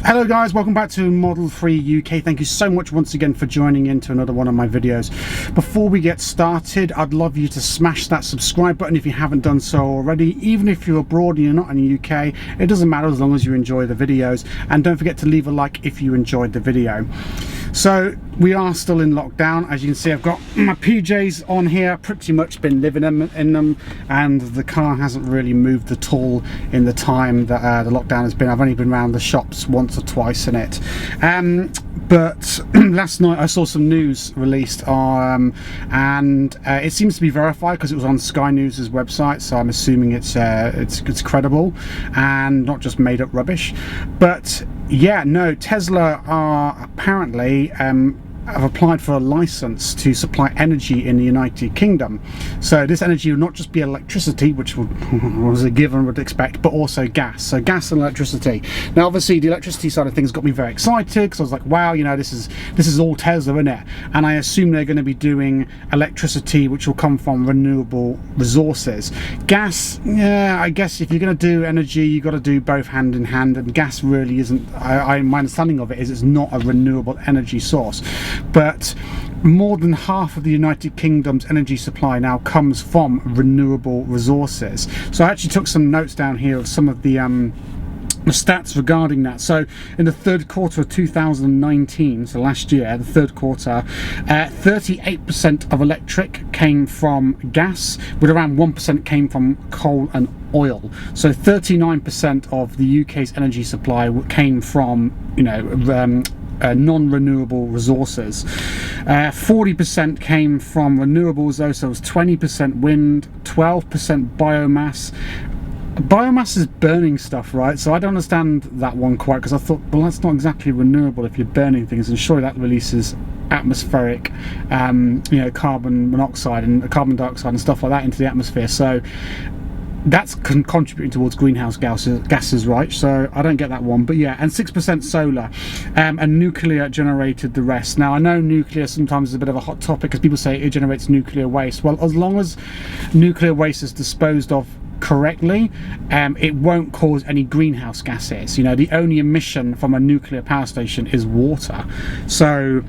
Hello guys, welcome back to Model 3 UK. Thank you so much once again for joining into another one of my videos. Before we get started, I'd love you to smash that subscribe button if you haven't done so already. Even if you're abroad and you're not in the UK, it doesn't matter as long as you enjoy the videos. And don't forget to leave a like if you enjoyed the video. So we are still in lockdown. As you can see, I've got my PJs on here, pretty much been living in them, and the car hasn't really moved at all in the time that the lockdown has been. I've only been around the shops once or twice in it. But last night I saw some news released, and it seems to be verified because it was on Sky News's website, so I'm assuming it's credible and not just made up rubbish. But yeah, no, Tesla are apparently have applied for a license to supply energy in the United Kingdom. So this energy will not just be electricity, which was a given would expect, but also gas. So gas and electricity. Now obviously the electricity side of things got me very excited because I was like, wow, you know, this is all Tesla, isn't it? And I assume they're going to be doing electricity which will come from renewable resources. Gas, yeah, I guess if you're going to do energy, you got to do both hand in hand, and gas really isn't, my understanding of it is it's not a renewable energy source. But more than half of the United Kingdom's energy supply now comes from renewable resources. So I actually took some notes down here of some of the stats regarding that. So in the third quarter of 2019, so last year, the third quarter, 38% of electric came from gas, with around 1% came from coal and oil. So 39% of the UK's energy supply came from, you know, non-renewable resources. 40% came from renewables though, so it was 20% wind, 12% biomass. Biomass is burning stuff, right? So I don't understand that one quite, because I thought, well, that's not exactly renewable if you're burning things, and surely that releases atmospheric you know, carbon monoxide and carbon dioxide and stuff like that into the atmosphere. So that's contributing towards greenhouse gases, right? So I don't get that one. But yeah, and 6% solar, and nuclear generated the rest. Now I know nuclear sometimes is a bit of a hot topic because people say it generates nuclear waste. Well, as long as nuclear waste is disposed of correctly, it won't cause any greenhouse gases. You know, the only emission from a nuclear power station is water. So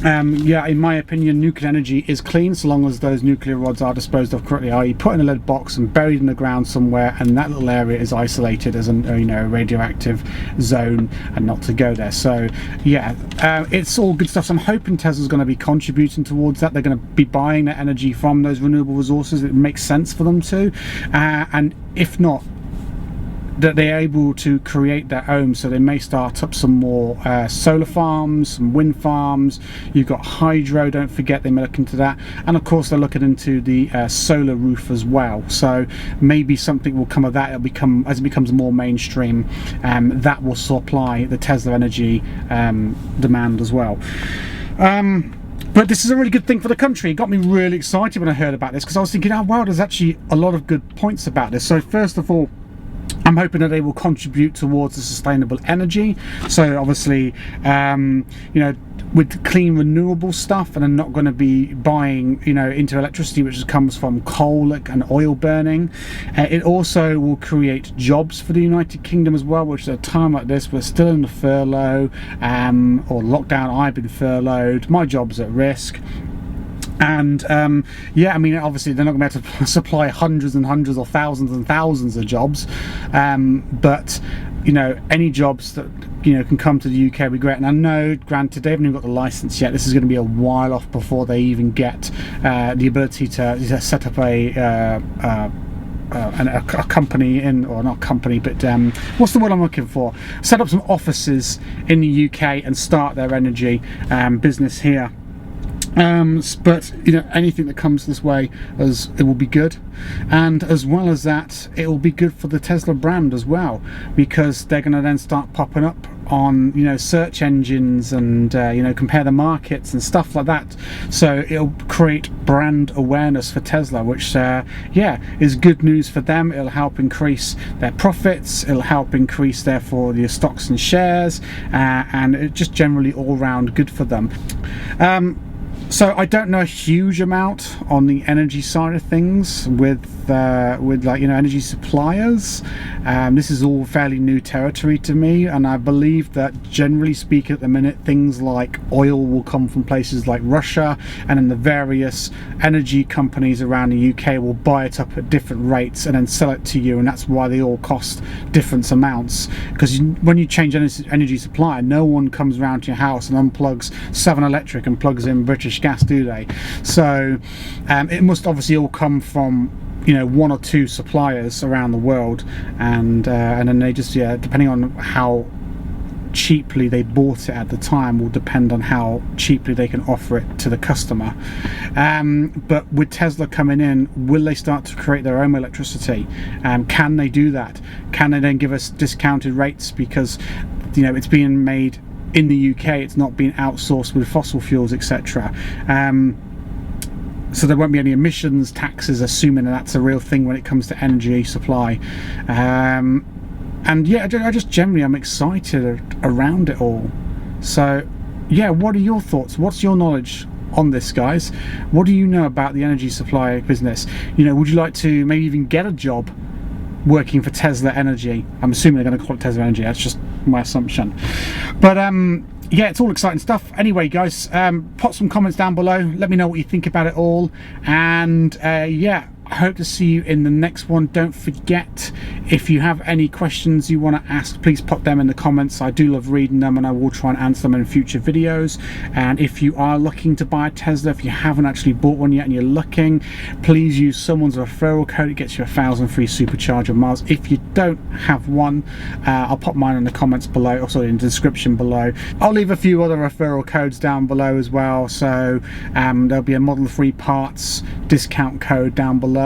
yeah, in my opinion, nuclear energy is clean so long as those nuclear rods are disposed of correctly, i.e. put in a lead box and buried in the ground somewhere, and that little area is isolated as a, you know, radioactive zone and not to go there. So yeah, it's all good stuff. So I'm hoping Tesla's going to be contributing towards that. They're going to be buying that energy from those renewable resources. It makes sense for them to, and if not, that they're able to create their own. So they may start up some more solar farms, some wind farms. You've got hydro, don't forget, they may look into that, and of course they're looking into the solar roof as well. So maybe something will come of that. It'll become, as it becomes more mainstream, that will supply the Tesla energy demand as well. But this is a really good thing for the country. It got me really excited when I heard about this, because I was thinking, oh wow, there's actually a lot of good points about this. So first of all, I'm hoping that they will contribute towards the sustainable energy. So obviously, you know, with clean renewable stuff, and I'm not going to be buying, you know, into electricity which comes from coal and oil burning. It also will create jobs for the United Kingdom as well, which at a time like this, we're still in the furlough or lockdown. I've been furloughed, my job's at risk. And yeah, I mean, obviously they're not going to be able to supply hundreds and hundreds or thousands and thousands of jobs, but you know, any jobs that, you know, can come to the UK would be great. And I know, granted, they haven't even got the license yet. This is going to be a while off before they even get the ability to set up a company in, or not company, but what's the word I'm looking for? Set up some offices in the UK and start their energy business here. But you know, anything that comes this way, as it will be good, and as well as that, it will be good for the Tesla brand as well, because they're going to then start popping up on, you know, search engines and you know, compare the markets and stuff like that. So it'll create brand awareness for Tesla, which yeah, is good news for them. It'll help increase their profits, it'll help increase therefore the stocks and shares, and it just generally all round good for them. So I don't know a huge amount on the energy side of things with like, you know, energy suppliers. This is all fairly new territory to me, and I believe that generally speaking at the minute things like oil will come from places like Russia, and then the various energy companies around the UK will buy it up at different rates and then sell it to you, and that's why they all cost different amounts. Because when you change energy supply, no one comes around to your house and unplugs Southern Electric and plugs in British Gas, do they? So it must obviously all come from, you know, one or two suppliers around the world, and then they just, yeah, depending on how cheaply they bought it at the time will depend on how cheaply they can offer it to the customer. But with Tesla coming in, will they start to create their own electricity? Can they do that? Can they then give us discounted rates because, you know, it's being made in the UK, it's not being outsourced with fossil fuels, etc. So there won't be any emissions taxes, assuming that's a real thing when it comes to energy supply. And yeah, I just generally am excited around it all. So yeah, what are your thoughts? What's your knowledge on this, guys? What do you know about the energy supply business? You know, would you like to maybe even get a job working for Tesla Energy? I'm assuming they're going to call it Tesla Energy, that's just my assumption. But yeah, it's all exciting stuff. Anyway, guys, put some comments down below, let me know what you think about it all, and yeah, I hope to see you in the next one. Don't forget, if you have any questions you want to ask, please pop them in the comments. I do love reading them, and I will try and answer them in future videos. And if you are looking to buy a Tesla, if you haven't actually bought one yet and you're looking, please use someone's referral code. It gets you 1,000 free supercharger miles. If you don't have one, I'll pop mine in the comments below, also in the description below. I'll leave a few other referral codes down below as well. So there'll be a Model 3 parts discount code down below,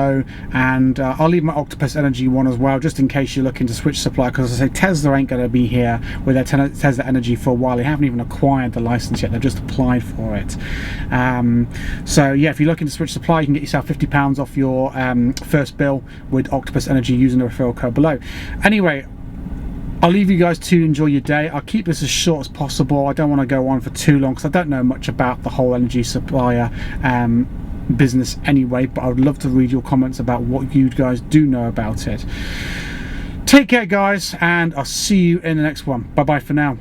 and I'll leave my Octopus Energy one as well, just in case you're looking to switch supply, because as I say, Tesla ain't going to be here with their Tesla Energy for a while. They haven't even acquired the license yet, they've just applied for it. So yeah, if you're looking to switch supply, you can get yourself £50 off your first bill with Octopus Energy using the referral code below. Anyway, I'll leave you guys to enjoy your day. I'll keep this as short as possible. I don't want to go on for too long because I don't know much about the whole energy supplier business anyway, but I would love to read your comments about what you guys do know about it. Take care, guys, and I'll see you in the next one. Bye bye for now.